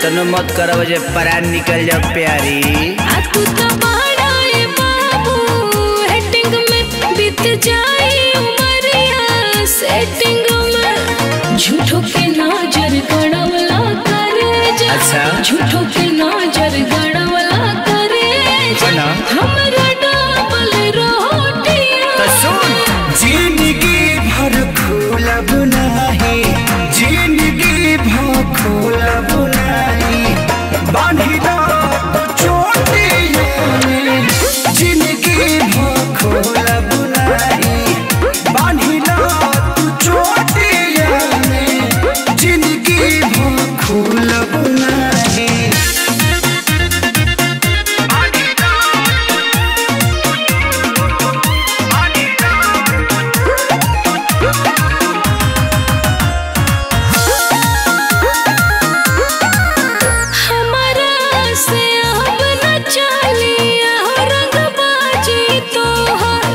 इतना मत करो जे परान निकल जाओ प्यारी। तू तो बड़ाए बाबू हेटिंग में बीत जाए उमरिया सेटिंग में झूठों के नजर गड़वला करे जा। अच्छा झूठों के नजर गड़वला करे जा हमरा डबल रोटियां। तो सुन जिंदगी भर खोलब नहीं, जिंदगी भर खोलब नहीं, बांधी दो तो चोटियों में। जिंदगी भर खोलब नहीं, बांधी दो तो चोटियों में। जिंदगी भर खोलब नहीं।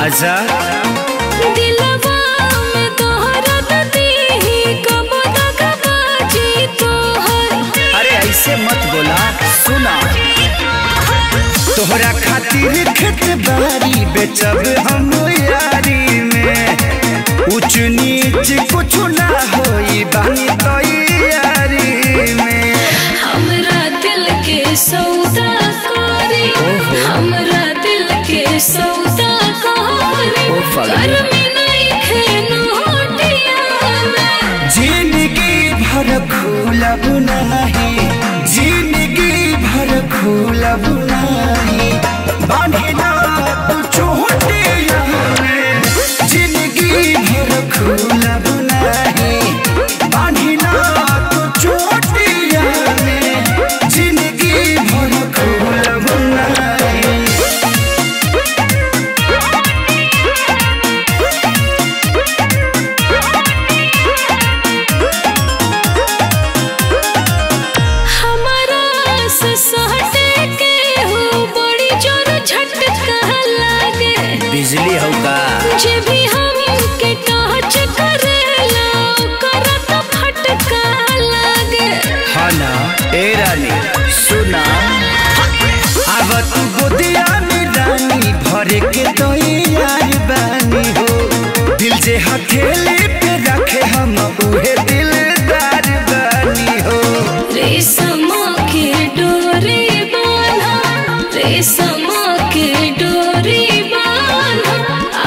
अच्छा दिलवा में तोहरा दीही कब तक बाजी तोहर। अरे ऐसे मत बोला। सुना तोहरा खातिर खेत बारी बेचब हम यारी में। ऊंच नीच कुछ ना होई बानी तैयारी में। हमरा दिल के सौदा करी, हमरा दिल के सौदा करी, घर में नहीं खेनोटिया में। जिंदगी भर खोलब नहीं, जिंदगी भर खोलब नहीं, बांधी ना तू चोटियों में। जिंदगी भर खोलब नहीं, बांधी ना तू चोटियों में। जिंदगी भर खोलब नहीं। बिजली होगा जे भी हम के टच करेला ओकरा तो फटका लागे। हाँ ना ए रानी सुना अब तू गोदिया में रानी भरे के तो यार बानी हो। दिल जे हथेली पे रखे हम उहे दिलदार बानी हो। रेशम के डोरी बांधा, रेशम के डोरी बांधा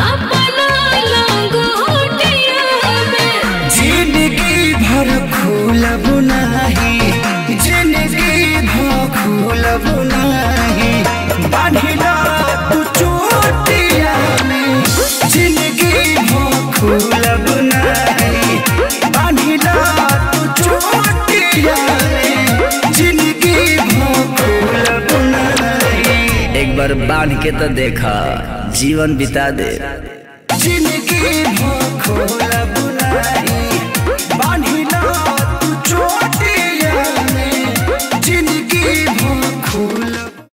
अपना लंगोटिया में। जिंदगी भर खोलब नहीं, जिंदगी भर खोलब नहीं, बांधी ना तू चोटिया में। जिंदगी भर खोलब नहीं, बांधी ना तू चोटिया में। जिंदगी भर खोलब नहीं। एक बार बांध के तो देखा जीवन बिता दे। जिंदगी भर खोलब नहीं, बांधी